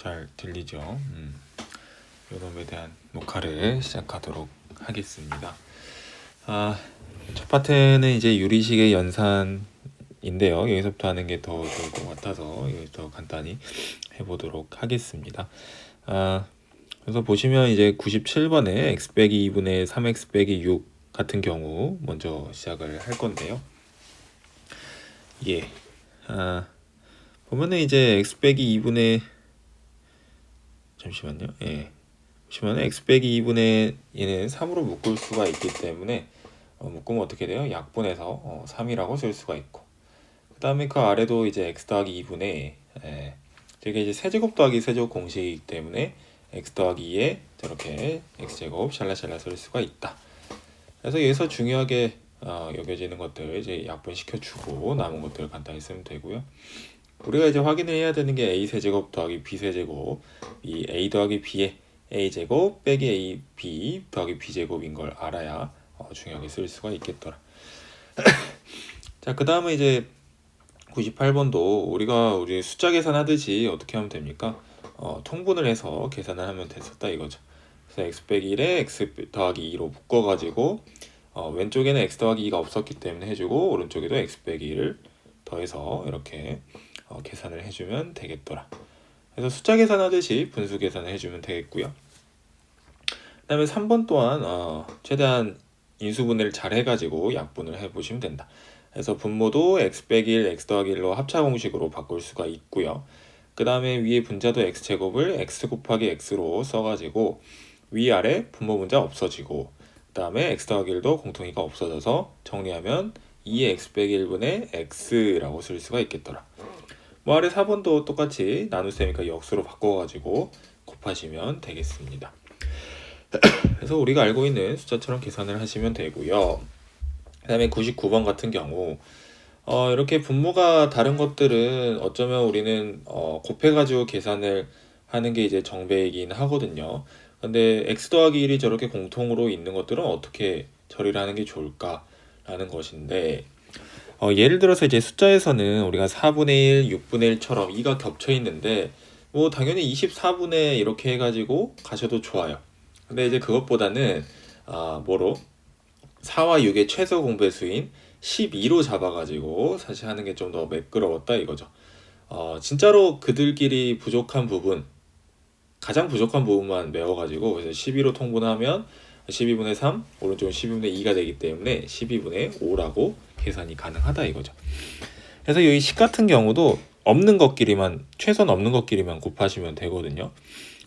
잘 들리죠? 요놈에 대한 녹화를 시작하도록 하겠습니다. 첫 파트는 이제 유리식의 연산인데요. 여기서부터 하는 게 더 좋을 것 같아서 여기서 간단히 해보도록 하겠습니다. 그래서 보시면 이제 97번에 x 빼기 2분의 3x 빼기 6 같은 경우 먼저 시작을 할 건데요. 보면은 이제 x 빼기 2분의 잠시만요. 보시면 x 빼기 2분의 얘는 3으로 묶을 수가 있기 때문에 묶으면 어떻게 돼요? 약분해서 3이라고 쓸 수가 있고, 그 다음에 그 아래도 이제 x 더하기 2분의 이게 이제 세제곱 더하기 세제곱 공식이기 때문에 x 더하기 2에 저렇게 x제곱 샬라샬라 쓸 수가 있다. 그래서 여기서 중요하게 여겨지는 것들 이제 약분시켜주고 남은 것들 간단히 쓰면 되고요. 우리가 이제 확인을 해야 되는 게 a 세제곱 더하기 b 세제곱, 이 a 더하기 b의 a 제곱 빼기 a b 더하기 b 제곱인 걸 알아야 중요하게 쓸 수가 있겠더라. 자, 그 다음에 이제 98번도 우리 숫자 계산하듯이 어떻게 하면 됩니까? 통분을 해서 계산을 하면 됐었다 이거죠. 그래서 x 빼기 1에 x 더하기 2로 묶어가지고 왼쪽에는 x 더하기 2가 없었기 때문에 해주고, 오른쪽에도 x 빼기 1을 더해서 이렇게 계산을 해주면 되겠더라. 그래서 숫자 계산하듯이 분수 계산을 해주면 되겠고요. 그 다음에 3번 또한 최대한 인수분해를 잘 해가지고 약분을 해보시면 된다. 그래서 분모도 x 빼기 1, x 더하기 1로 합차 공식으로 바꿀 수가 있고요. 그 다음에 위에 분자도 x제곱을 x 곱하기 x로 써가지고 위아래 분모 분자 없어지고, 그 다음에 x 더하기 1도 공통이가 없어져서 정리하면 2의 x 빼기 1분의 x라고 쓸 수가 있겠더라. 뭐 아래 4번도 똑같이 나눗셈이니까 역수로 바꿔가지고 곱하시면 되겠습니다. 그래서 우리가 알고 있는 숫자처럼 계산을 하시면 되고요. 그 다음에 99번 같은 경우 이렇게 분모가 다른 것들은 어쩌면 우리는 곱해가지고 계산을 하는 게 이제 정배이긴 하거든요. 근데 x 더하기 1이 저렇게 공통으로 있는 것들은 어떻게 처리를 하는 게 좋을까라는 것인데, 예를 들어서 이제 숫자에서는 우리가 4분의 1, 6분의 1처럼 2가 겹쳐 있는데 뭐 당연히 24분의 이렇게 해가지고 가셔도 좋아요. 근데 이제 그것보다는 4와 6의 최소 공배수인 12로 잡아가지고 사실 하는 게 좀 더 매끄러웠다 이거죠. 진짜로 그들끼리 부족한 부분, 가장 부족한 부분만 외워가지고 그래서 12로 통분하면 12분의 3, 오른쪽은 12분의 2가 되기 때문에 12분의 5라고 계산이 가능하다 이거죠. 그래서 여기 식 같은 경우도 없는 것끼리만, 최소한 없는 것끼리만 곱하시면 되거든요.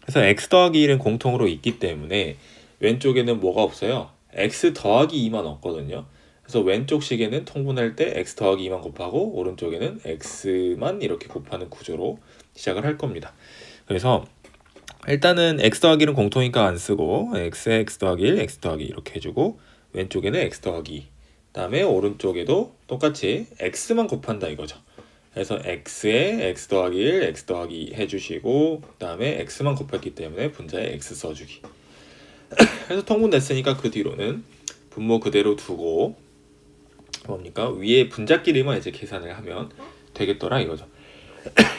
그래서 x 더하기 1은 공통으로 있기 때문에 왼쪽에는 뭐가 없어요? x 더하기 2만 없거든요. 그래서 왼쪽 식에는 통분할 때 x 더하기 2만 곱하고 오른쪽에는 x만 이렇게 곱하는 구조로 시작을 할 겁니다. 그래서 일단은 x 더하기 1은 공통이니까 안 쓰고 x에 x 더하기 1, x 더하기 이렇게 해주고, 왼쪽에는 x 더하기 2, 그 다음에 오른쪽에도 똑같이 x만 곱한다 이거죠. 그래서 x에 x 더하기 1, x 더하기 2 해주시고, 그 다음에 x만 곱했기 때문에 분자에 x 써주기. 그래서 통분 냈으니까 그 뒤로는 분모 그대로 두고 뭡니까? 위에 분자끼리만 이제 계산을 하면 되겠더라 이거죠.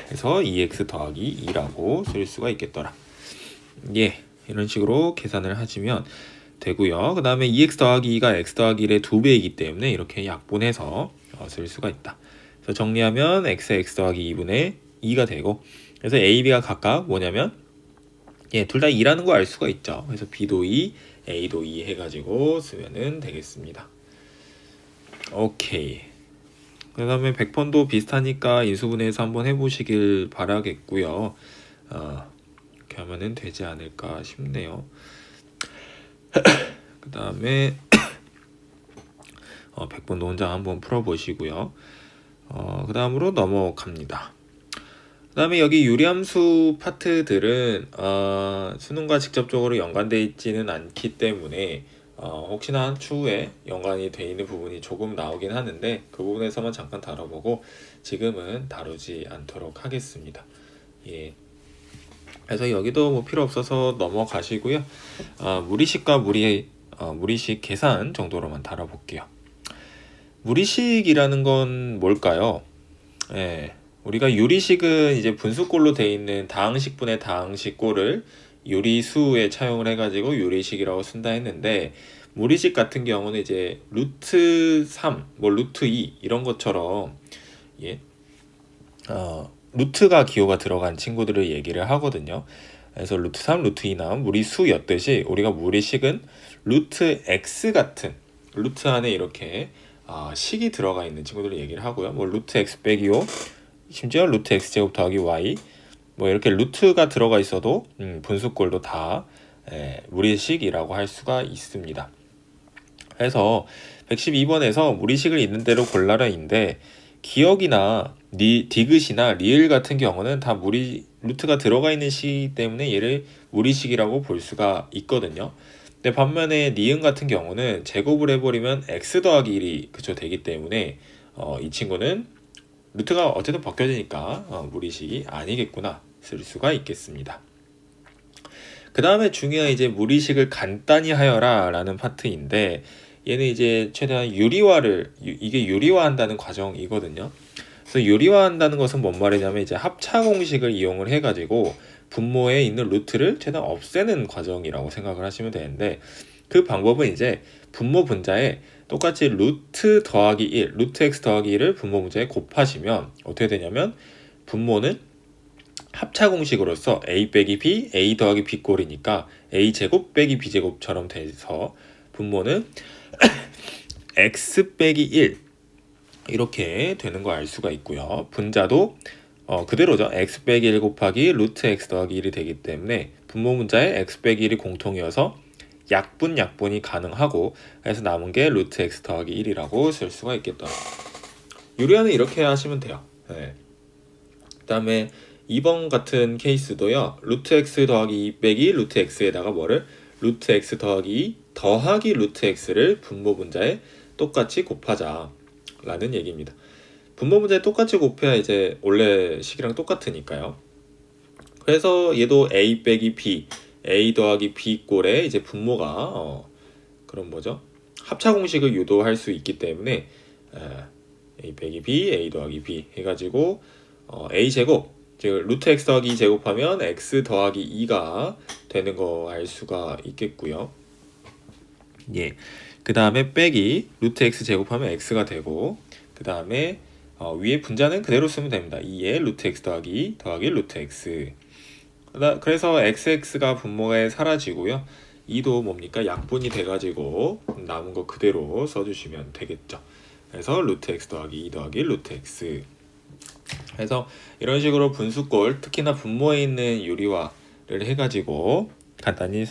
그래서 2x 더하기 2라고 쓸 수가 있겠더라. 이런 식으로 계산을 하시면 되고요. 그 다음에 2x 더하기 2가 x 더하기 1의 2배이기 때문에 이렇게 약분해서 쓸 수가 있다. 그래서 정리하면 x의 x 더하기 2분의 2가 되고, 그래서 a, b가 각각 뭐냐면 둘 다 2라는 거 알 수가 있죠. 그래서 b도 2, a도 2 해가지고 쓰면은 되겠습니다. 오케이. 그 다음에 100번도 비슷하니까 인수분해해서 한번 해보시길 바라겠고요. 이렇게 하면은 되지 않을까 싶네요. 그 다음에 100번도 혼자 한번 풀어보시고요. 그 다음으로 넘어갑니다. 그 다음에 여기 유리함수 파트들은 수능과 직접적으로 연관되어 있지는 않기 때문에 혹시나 추후에 연관이 되어 있는 부분이 조금 나오긴 하는데 그 부분에서만 잠깐 다뤄보고 지금은 다루지 않도록 하겠습니다. 그래서 여기도 뭐 필요 없어서 넘어가시고요. 무리식과 무리식 계산 정도로만 다뤄볼게요. 무리식이라는 건 뭘까요? 우리가 유리식은 이제 분수꼴로 되어 있는 다항식분의 다항식꼴을 유리수에 차용을 해가지고 유리식이라고 쓴다 했는데, 무리식 같은 경우는 이제 루트 3, 뭐 루트 2 이런 것처럼 예, 루트가 기호가 들어간 친구들을 얘기를 하거든요. 그래서 루트 3, 루트 2나 무리수였듯이 우리가 무리식은 루트 x 같은 루트 안에 이렇게 식이 들어가 있는 친구들을 얘기를 하고요. 뭐 루트 x 빼기 5, 심지어 루트 x제곱 더하기 y, 뭐 이렇게 루트가 들어가 있어도 분수꼴도 다 무리식이라고 할 수가 있습니다. 그래서 112번에서 무리식을 있는 대로 골라라인데, 기억이나 디귿이나 리을 같은 경우는 다 루트가 들어가 있는 식이기 때문에 얘를 무리식이라고 볼 수가 있거든요. 근데 반면에 니은 같은 경우는 제곱을 해버리면 x 더하기 1이 그쵸 되기 때문에 이 친구는 루트가 어쨌든 벗겨지니까 무리식이 아니겠구나 쓸 수가 있겠습니다. 그 다음에 중요한 이제 무리식을 간단히 하여라 라는 파트인데, 얘는 이제 최대한 이게 유리화한다는 과정이거든요. 그래서 유리화한다는 것은 뭔 말이냐면 이제 합차 공식을 이용을 해가지고 분모에 있는 루트를 최대한 없애는 과정이라고 생각을 하시면 되는데, 그 방법은 이제 분모 분자에 똑같이 루트 더하기 1, 루트 x 더하기 1을 분모 분자에 곱하시면 어떻게 되냐면, 분모는 합차 공식으로서 a 빼기 b, a 더하기 b 꼴이니까 a 제곱 빼기 b 제곱처럼 돼서 분모는 x 빼기 1 이렇게 되는 거 알 수가 있고요. 분자도 그대로죠. x 빼기 1 곱하기 루트 x 더하기 1이 되기 때문에 분모 분자에 x 빼기 1이 공통이어서 약분이 가능하고, 그래서 남은 게 루트 x 더하기 1이라고 쓸 수가 있겠다. 유리화는 이렇게 하시면 돼요. 네. 그 다음에 2번 같은 케이스도요. 루트 x 더하기 2 빼기 루트 x에다가 뭐를 루트 x 더하기 2 더하기 루트 x를 분모 분자에 똑같이 곱하자 라는 얘기입니다. 분모 분자에 똑같이 곱해야 이제 원래 식이랑 똑같으니까요. 그래서 얘도 a 빼기 b, a 더하기 b 꼴에 이제 분모가 그럼 뭐죠? 합차 공식을 유도할 수 있기 때문에 a 빼기 b, a 더하기 b 해가지고 a 제곱, 즉 루트 x 더하기 2 제곱하면 x 더하기 2가 되는 거 알 수가 있겠고요. 예. 그 다음에 빼기 루트 x 제곱하면 x가 되고, 그 다음에 위에 분자는 그대로 쓰면 됩니다. 2에 루트 x 더하기 2 더하기 루트 x. 그래서 xx가 분모에 사라지고요. 2도 뭡니까? 약분이 돼가지고 남은 거 그대로 써주시면 되겠죠. 그래서 루트 x 더하기 2 더하기 루트 x. 그래서 이런 식으로 분수꼴, 특히나 분모에 있는 유리화를 해가지고 간단히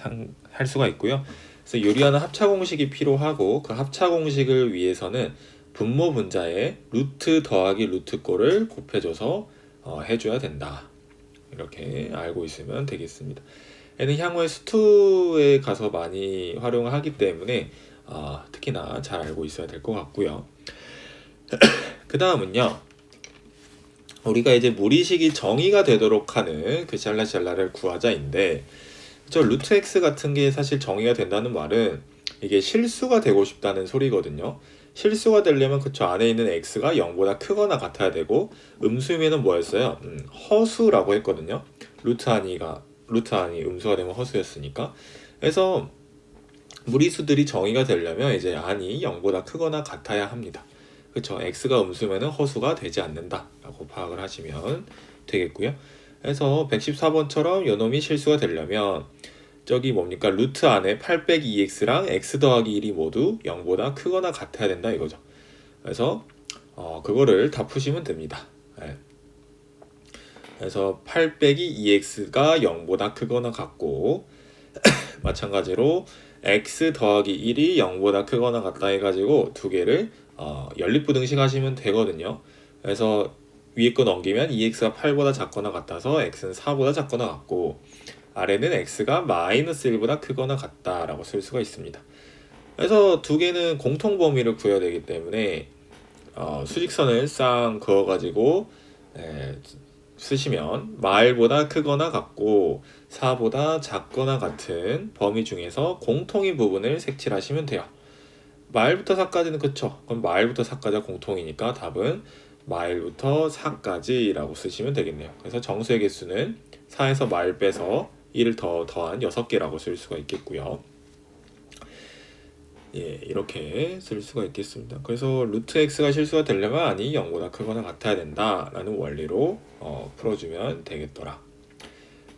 할 수가 있고요. 그래서 유리화는 합차 공식이 필요하고, 그 합차 공식을 위해서는 분모 분자에 루트 더하기 루트 꼴을 곱해줘서 해줘야 된다. 이렇게 알고 있으면 되겠습니다. 얘는 향후에 수투에 가서 많이 활용을 하기 때문에 특히나 잘 알고 있어야 될 것 같고요. 그 다음은요, 우리가 이제 무리식이 정의가 되도록 하는 그 샬라샬라를 구하자인데, 저 루트 x 같은 게 사실 정의가 된다는 말은 이게 실수가 되고 싶다는 소리거든요. 실수가 되려면 그쵸 안에 있는 x가 0보다 크거나 같아야 되고, 음수면은 뭐였어요? 허수라고 했거든요. 루트 안이 음수가 되면 허수였으니까. 그래서 무리수들이 정의가 되려면 이제 안이 0보다 크거나 같아야 합니다. 그쵸? x가 음수면은 허수가 되지 않는다 라고 파악을 하시면 되겠고요. 그래서 114번처럼 요놈이 실수가 되려면 저기 뭡니까? 루트 안에 8 빼기 2x랑 x 더하기 1이 모두 0보다 크거나 같아야 된다 이거죠. 그래서 그거를 다 푸시면 됩니다. 네. 그래서 8 빼기 2x가 0보다 크거나 같고, 마찬가지로 x 더하기 1이 0보다 크거나 같다 해가지고 두 개를 연립부등식 하시면 되거든요. 그래서 위에 거 넘기면 2x가 8보다 작거나 같아서 x는 4보다 작거나 같고, 아래는 x가 마이너스 1보다 크거나 같다라고 쓸 수가 있습니다. 그래서 두 개는 공통 범위를 구해야 되기 때문에 수직선을 쌍 그어가지고 쓰시면 마일보다 크거나 같고 4보다 작거나 같은 범위 중에서 공통인 부분을 색칠하시면 돼요. 마일부터 4까지는 그쵸? 그럼 마일부터 4까지가 공통이니까 답은 마일부터 4까지라고 쓰시면 되겠네요. 그래서 정수의 개수는 4에서 마일 빼서 1을 더한 6개라고 쓸 수가 있겠고요. 예, 이렇게 쓸 수가 있겠습니다. 그래서 루트 x가 실수가 되려면 아니 0보다 크거나 같아야 된다라는 원리로 풀어주면 되겠더라.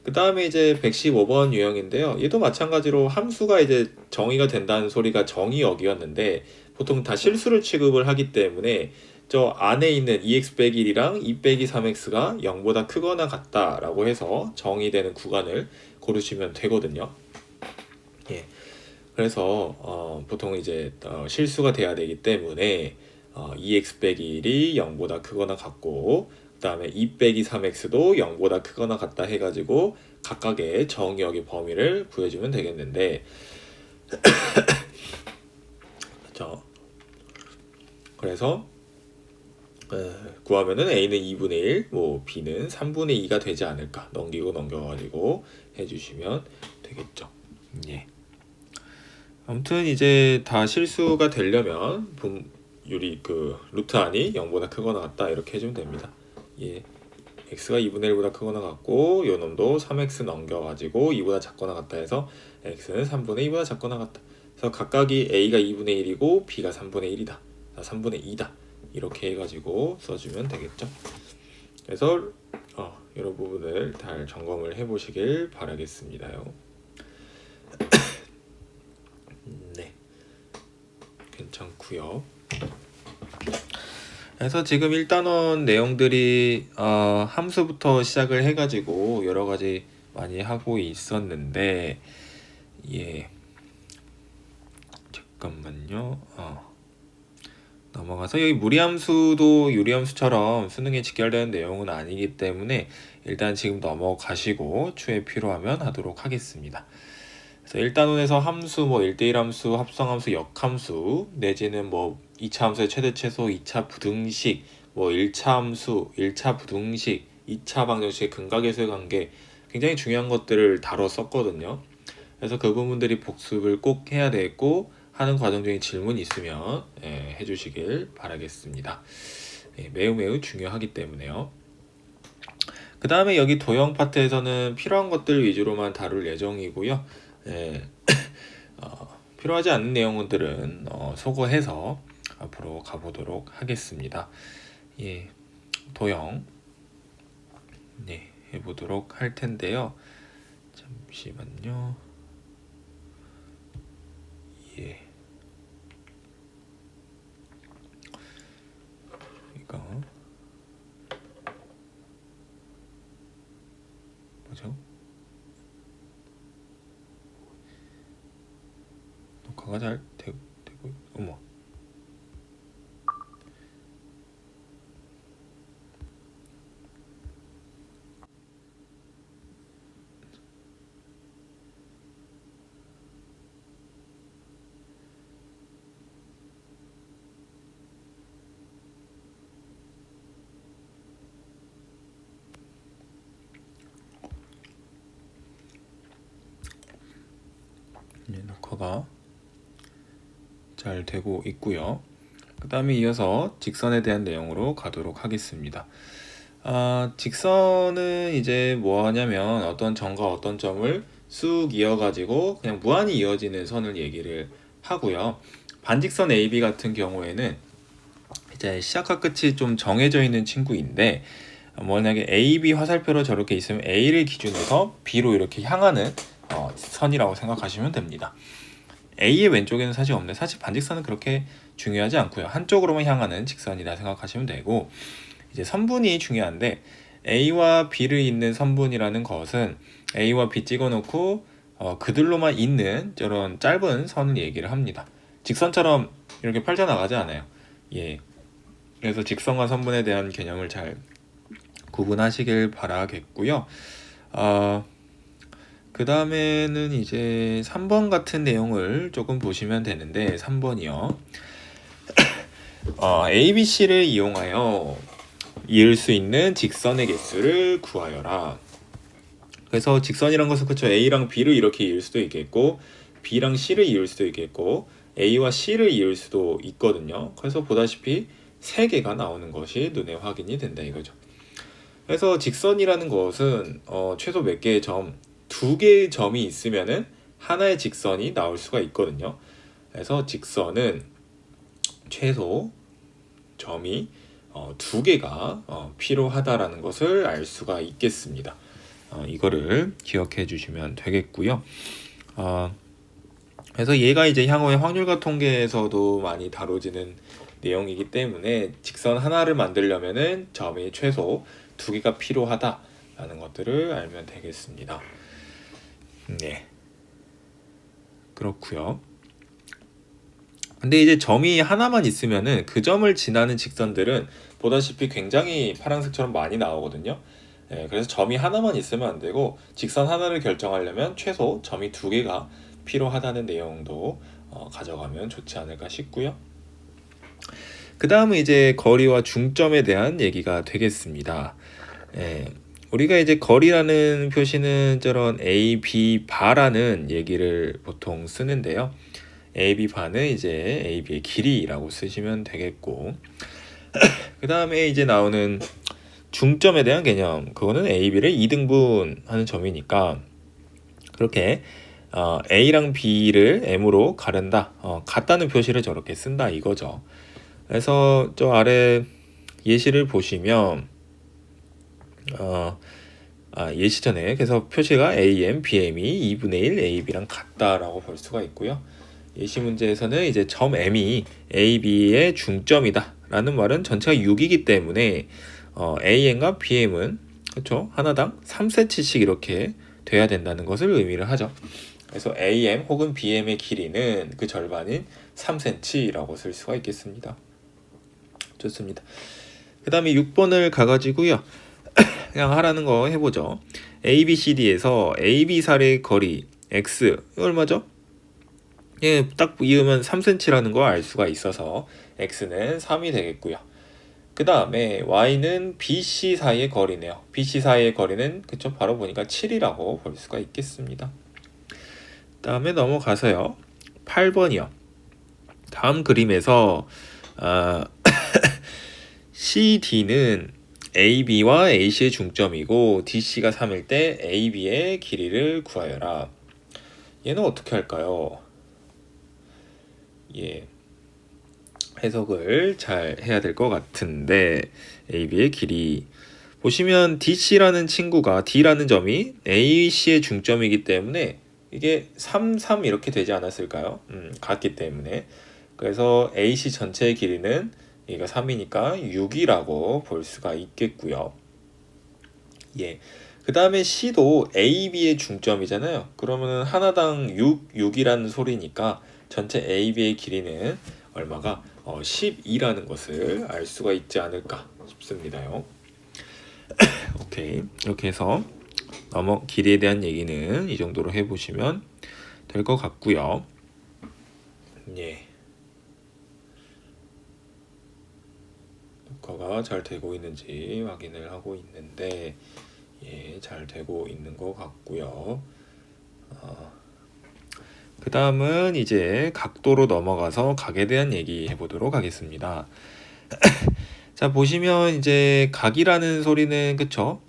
그 다음에 이제 115번 유형인데요. 얘도 마찬가지로 함수가 이제 정의가 된다는 소리가 정의역이었는데 보통 다 실수를 취급을 하기 때문에 저 안에 있는 2x 빼기 1이랑 2 빼기 3x가 0보다 크거나 같다라고 해서 정의되는 구간을 고르시면 되거든요. 예. 그래서 보통 이제 실수가 돼야 되기 때문에 2x 빼기 1이 0보다 크거나 같고 그 다음에 2 빼기 3x도 0보다 크거나 같다 해가지고 각각의 정의역의 범위를 구해주면 되겠는데 그렇죠. 그래서 구하면은 a는 2분의 1, 뭐 b는 3분의 2가 되지 않을까 넘기고 넘겨가지고 해주시면 되겠죠. 예. 아무튼 이제 다 실수가 되려면 분율이 그 루트 안이 0보다 크거나 같다 이렇게 해주면 됩니다. 예, x가 2분의 1보다 크거나 같고 요 놈도 3x 넘겨가지고 2보다 작거나 같다 해서 x는 3분의 2보다 작거나 같다. 그래서 각각이 a가 2분의 1이고 b가 3분의 1이다. 3분의 2다. 이렇게 해가지고 써주면 되겠죠. 그래서 이런 부분을 잘 점검을 해보시길 바라겠습니다요. 네, 괜찮고요. 그래서 지금 1단원 내용들이 함수부터 시작을 해가지고 여러 가지 많이 하고 있었는데 예, 잠깐만요. 넘어가서 여기 무리함수도 유리함수처럼 수능에 직결되는 내용은 아니기 때문에 일단 지금 넘어가시고 추후에 필요하면 하도록 하겠습니다. 그래서 1단원에서 함수, 뭐 1대1 함수, 합성함수, 역함수 내지는 뭐 2차 함수의 최대 최소, 2차 부등식, 뭐 1차 함수, 1차 부등식, 2차 방정식의 근각계수의 관계 굉장히 중요한 것들을 다뤘었거든요. 그래서 그 부분들이 복습을 꼭 해야 되고 하는 과정 중에 질문이 있으면 해주시길 바라겠습니다. 매우 중요하기 때문에요. 그 다음에 여기 도형 파트에서는 필요한 것들 위주로만 다룰 예정이고요. 필요하지 않는 내용들은 소거해서 앞으로 가보도록 하겠습니다. 예, 도형 해보도록 할 텐데요. 잠시만요. 예. 이거 뭐죠? 녹화가 잘 되고 어머. 녹화가 잘 되고 있고요. 그 다음에 이어서 직선에 대한 내용으로 가도록 하겠습니다. 직선은 이제 뭐 하냐면 어떤 점과 어떤 점을 쑥 이어가지고 그냥 무한히 이어지는 선을 얘기를 하고요. 반직선 AB 같은 경우에는 이제 시작과 끝이 좀 정해져 있는 친구인데 만약에 AB 화살표로 저렇게 있으면 A를 기준으로 B로 이렇게 향하는 선이라고 생각하시면 됩니다. A의 왼쪽에는 사실 없는데 사실 반직선은 그렇게 중요하지 않고요. 한쪽으로만 향하는 직선이라 생각하시면 되고 이제 선분이 중요한데 A와 B를 잇는 선분이라는 것은 A와 B 찍어놓고 그들로만 잇는 저런 짧은 선을 얘기를 합니다. 직선처럼 이렇게 펼쳐나가지 않아요. 예. 그래서 직선과 선분에 대한 개념을 잘 구분하시길 바라겠고요. 그 다음에는 이제 3번 같은 내용을 조금 보시면 되는데 3번이요. ABC를 이용하여 이을 수 있는 직선의 개수를 구하여라. 그래서 직선이란 것은 그쵸, A랑 B를 이렇게 이을 수도 있겠고 B랑 C를 이을 수도 있겠고 A와 C를 이을 수도 있거든요. 그래서 보다시피 3개가 나오는 것이 눈에 확인이 된다 이거죠. 그래서 직선이라는 것은 최소 몇 개의 점, 2개의 점이 있으면은 하나의 직선이 나올 수가 있거든요. 그래서 직선은 최소 점이 2개가 필요하다라는 것을 알 수가 있겠습니다. 이거를 기억해 주시면 되겠고요. 그래서 얘가 이제 향후에 확률과 통계에서도 많이 다뤄지는 내용이기 때문에 직선 하나를 만들려면은 점이 최소 2개가 필요하다라는 것들을 알면 되겠습니다. 네, 그렇고요. 근데 이제 점이 하나만 있으면은 그 점을 지나는 직선들은 보다시피 굉장히 파란색처럼 많이 나오거든요. 그래서 점이 하나만 있으면 안 되고 직선 하나를 결정하려면 최소 점이 2개가 필요하다는 내용도 가져가면 좋지 않을까 싶고요. 그 다음은 이제 거리와 중점에 대한 얘기가 되겠습니다. 우리가 이제 거리라는 표시는 저런 A, B 바라는 얘기를 보통 쓰는데요. A, B 바는 이제 A, B의 길이라고 쓰시면 되겠고, 그 다음에 이제 나오는 중점에 대한 개념, 그거는 A, B를 2등분하는 점이니까 그렇게 A랑 B를 M으로 가른다, 같다는 표시를 저렇게 쓴다 이거죠. 그래서 저 아래 예시를 보시면 예시 전에 그래서 표시가 AM, BM이 2분의 1 AB랑 같다라고 볼 수가 있고요. 예시 문제에서는 이제 점 M이 AB의 중점이다 라는 말은 전체가 6이기 때문에 AM과 BM은 그렇죠, 하나당 3cm씩 이렇게 돼야 된다는 것을 의미를 하죠. 그래서 AM 혹은 BM의 길이는 그 절반인 3cm라고 쓸 수가 있겠습니다. 좋습니다. 그 다음에 6번을 가가지고요, 그냥 하라는 거 해보죠. ABCD에서 AB 살의 거리 X 얼마죠? 예, 딱 이으면 3cm라는 거 알 수가 있어서 X는 3이 되겠고요. 그 다음에 Y는 BC 사이의 거리네요. BC 사이의 거리는 그쵸, 바로 보니까 7이라고 볼 수가 있겠습니다. 그 다음에 넘어가서요, 8번이요. 다음 그림에서 CD는 AB와 AC의 중점이고 DC가 3일 때 AB의 길이를 구하여라. 얘는 어떻게 할까요? 예, 해석을 잘 해야 될 것 같은데, AB의 길이 보시면 DC라는 친구가 D라는 점이 AC의 중점이기 때문에 이게 3, 3 이렇게 되지 않았을까요? 같기 때문에. 그래서 AC 전체의 길이는 얘가 3이니까 6이라고 볼 수가 있겠고요. 예. 그 다음에 C도 AB의 중점이잖아요. 그러면 하나당 6이라는 소리니까 전체 AB의 길이는 얼마가 12라는 것을 알 수가 있지 않을까 싶습니다요. 오케이, 이렇게 해서 길이에 대한 얘기는 이 정도로 해보시면 될 것 같고요. 예. 녹화가 잘 되고 있는지 확인을 하고 있는데, 예, 잘 되고 있는 것 같고요. 그 다음은 이제 각도로 넘어가서 각에 대한 얘기 해보도록 하겠습니다. 자, 보시면 이제 각이라는 소리는 그쵸,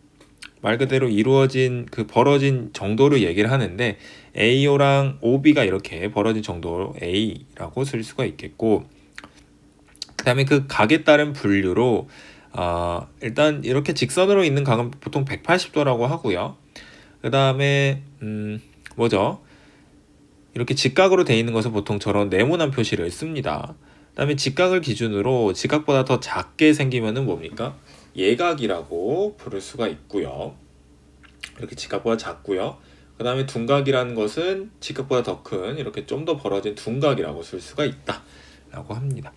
말 그대로 이루어진 그 벌어진 정도를 얘기를 하는데 AO랑 OB가 이렇게 벌어진 정도 A라고 쓸 수가 있겠고, 그 다음에 그 각에 따른 분류로 일단 이렇게 직선으로 있는 각은 보통 180도라고 하고요. 그 다음에 뭐죠? 이렇게 직각으로 되어 있는 것은 보통 저런 네모난 표시를 씁니다. 그 다음에 직각을 기준으로 직각보다 더 작게 생기면은 뭡니까? 예각이라고 부를 수가 있고요. 이렇게 직각보다 작고요. 그 다음에 둔각이라는 것은 직각보다 더 큰 이렇게 좀 더 벌어진 둔각이라고 쓸 수가 있다 라고 합니다.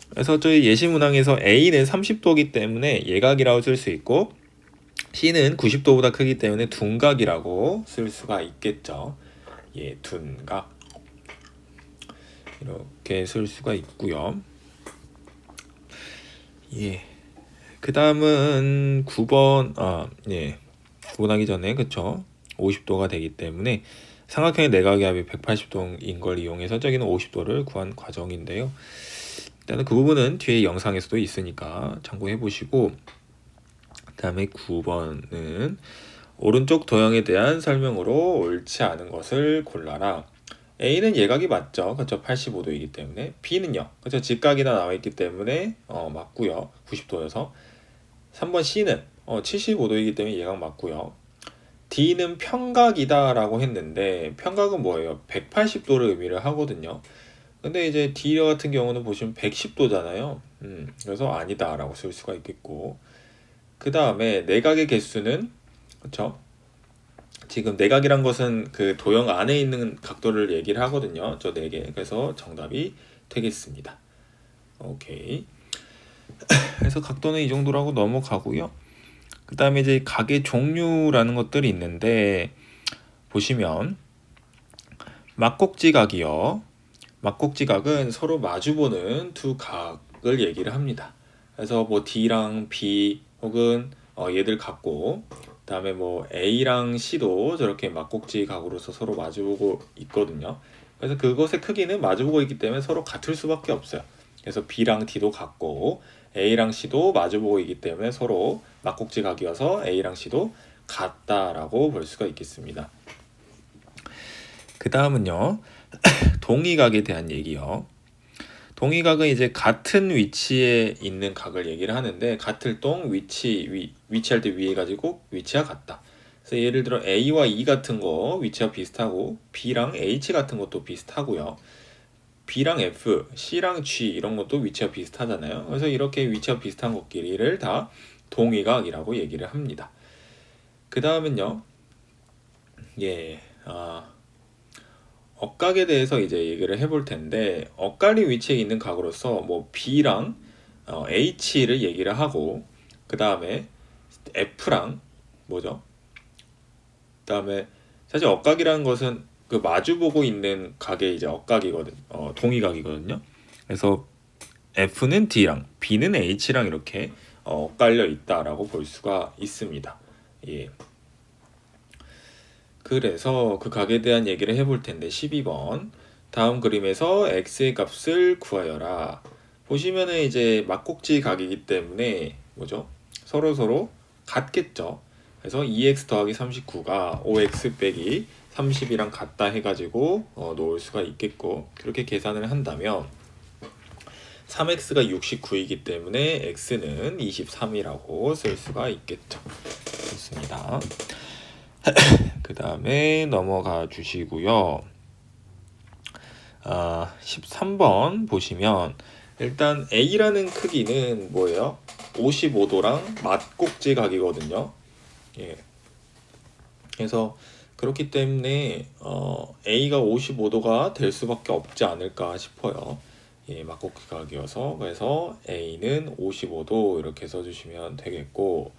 그래서 저희 예시 문항에서 A는 30도이기 때문에 예각이라고 쓸 수 있고, C는 90도보다 크기 때문에 둔각이라고 쓸 수가 있겠죠. 예, 둔각 이렇게 쓸 수가 있고요. 예, 그 다음은 9번 9번 하기 전에 그쵸, 50도가 되기 때문에 삼각형의 내각의 합이 180도인 걸 이용해서 저기는 50도를 구한 과정인데요. 일단은 그 부분은 뒤에 영상에서도 있으니까 참고해 보시고, 그 다음에 9번은 오른쪽 도형에 대한 설명으로 옳지 않은 것을 골라라. A는 예각이 맞죠. 그렇죠. 85도이기 때문에. B는요. 그렇죠. 직각이나 나와 있기 때문에 맞고요. 90도여서. 3번 C는 75도이기 때문에 예각 맞고요. D는 평각이다라고 했는데 평각은 뭐예요? 180도를 의미를 하거든요. 근데 이제 D 같은 경우는 보시면 110도잖아요. 그래서 아니다라고 쓸 수가 있겠고. 그 다음에 내각의 개수는 그렇죠. 지금 내각이란 것은 그 도형 안에 있는 각도를 얘기를 하거든요. 저 4개. 그래서 정답이 되겠습니다. 오케이. 그래서 각도는 이 정도라고 넘어가고요. 그 다음에 이제 각의 종류라는 것들이 있는데 보시면 막곡지각이요. 막곡지각은 서로 마주보는 두 각을 얘기를 합니다. 그래서 뭐 D랑 B 혹은 얘들 같고 그다음에 뭐 A랑 C도 저렇게 막곡지 각으로서 서로 마주보고 있거든요. 그래서 그것의 크기는 마주보고 있기 때문에 서로 같을 수밖에 없어요. 그래서 B랑 D도 같고 A랑 C도 마주보고 있기 때문에 서로 막곡지 각이어서 A랑 C도 같다라고 볼 수가 있겠습니다. 그 다음은요. 동의각에 대한 얘기요. 동의각은 이제 같은 위치에 있는 각을 얘기를 하는데 같을 동 위치할 때 위에 가지고 위치가 같다. 그래서 예를 들어 A와 E 같은 거 위치가 비슷하고 B랑 H 같은 것도 비슷하고요. B랑 F, C랑 G 이런 것도 위치가 비슷하잖아요. 그래서 이렇게 위치가 비슷한 것끼리를 다 동의각이라고 얘기를 합니다. 그 다음은요. 억각에 대해서 이제 얘기를 해볼 텐데 억각이 위치에 있는 각으로서 뭐 B랑 H를 얘기를 하고 그 다음에 F랑 뭐죠? 그 다음에 사실 억각이라는 것은 그 마주보고 있는 각의 이제 억각이거든, 동의각이거든요. 그래서 F는 D랑 B는 H랑 이렇게 엇갈려 있다라고 볼 수가 있습니다. 예. 그래서 그 각에 대한 얘기를 해볼 텐데 12번 다음 그림에서 x의 값을 구하여라. 보시면은 이제 막곡지 각이기 때문에 뭐죠? 서로 같겠죠. 그래서 2x 더하기 39가 5x 빼기 30이랑 같다 해가지고 놓을 수가 있겠고 그렇게 계산을 한다면 3x가 69이기 때문에 x는 23이라고 쓸 수가 있겠죠. 좋습니다. 그 다음에 넘어가 주시고요. 13번 보시면 일단 A라는 크기는 뭐예요? 55도랑 맞곡지 각이거든요. 예. 그래서 그렇기 때문에 A가 55도가 될 수밖에 없지 않을까 싶어요. 예, 맞곡지 각이어서 그래서 A는 55도 이렇게 써주시면 되겠고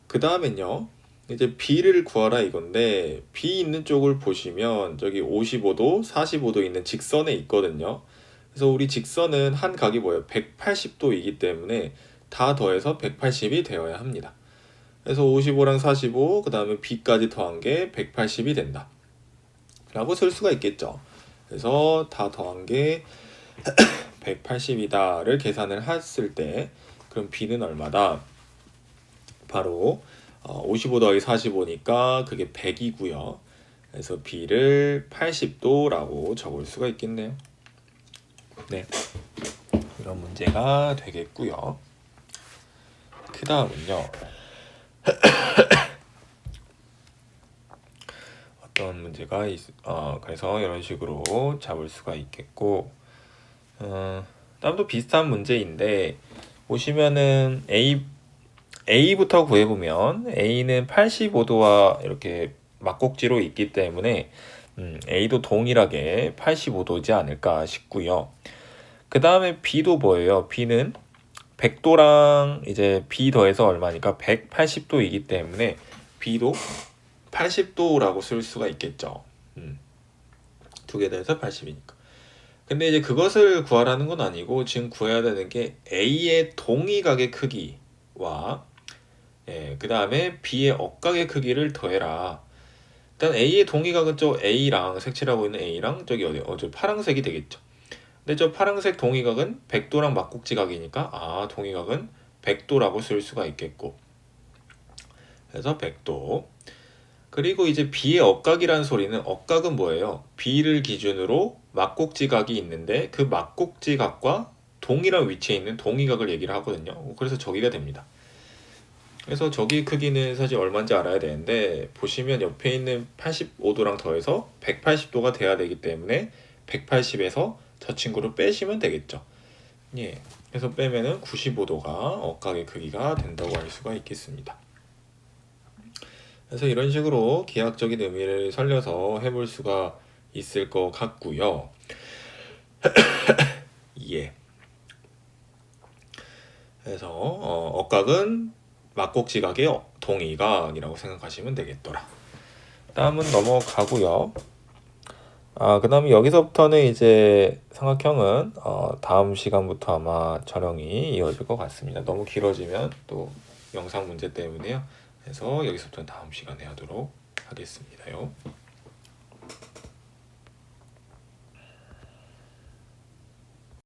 그 다음엔요. 이제 B를 구하라 이건데 B 있는 쪽을 보시면 저기 55도, 45도 있는 직선에 있거든요. 그래서 우리 직선은 한 각이 뭐예요? 180도이기 때문에 다 더해서 180이 되어야 합니다. 그래서 55랑 45, 그 다음에 B까지 더한 게 180이 된다. 라고 쓸 수가 있겠죠. 그래서 다 더한 게 180이다를 계산을 했을 때 그럼 B는 얼마다? 바로 55 더하기 45니까 그게 100이고요. 그래서 B를 80도라고 적을 수가 있겠네요. 네, 이런 문제가 되겠고요. 그 다음은요. 어떤 문제가 그래서 이런 식으로 잡을 수가 있겠고 다음도 비슷한 문제인데 보시면은 A부터 구해보면 A는 85도와 이렇게 막곡지로 있기 때문에 A도 동일하게 85도지 않을까 싶고요. 그 다음에 B도 뭐예요? B는 100도랑 이제 B 더해서 얼마니까 180도이기 때문에 B도 80도라고 쓸 수가 있겠죠. 두 개 더해서 80이니까. 근데 이제 그것을 구하라는 건 아니고 지금 구해야 되는 게 A의 동의각의 크기와 그 다음에 B의 억각의 크기를 더해라. 일단 A의 동의각은 저 A랑 색칠하고 있는 A랑 저기 저 파란색이 되겠죠. 근데 저 파란색 동의각은 100도랑 막국지각이니까 동의각은 100도라고 쓸 수가 있겠고, 그래서 100도. 그리고 이제 B의 억각이라는 소리는, 억각은 뭐예요? B를 기준으로 막국지각이 있는데 그 막국지각과 동일한 위치에 있는 동의각을 얘기를 하거든요. 그래서 저기가 됩니다. 그래서 저기 크기는 사실 얼마인지 알아야 되는데, 보시면 옆에 있는 85도랑 더해서 180도가 돼야 되기 때문에 180에서 저 친구를 빼시면 되겠죠. 예. 그래서 빼면은 95도가 억각의 크기가 된다고 할 수가 있겠습니다. 그래서 이런 식으로 기하학적인 의미를 살려서 해볼 수가 있을 것 같고요. 예. 그래서 억각은 막국지각의 동의각이라고 생각하시면 되겠더라. 다음은 넘어가고요. 그 다음에 여기서부터는 이제 삼각형은 다음 시간부터 아마 촬영이 이어질 것 같습니다. 너무 길어지면 또 영상 문제 때문에요. 그래서 여기서부터는 다음 시간에 하도록 하겠습니다요.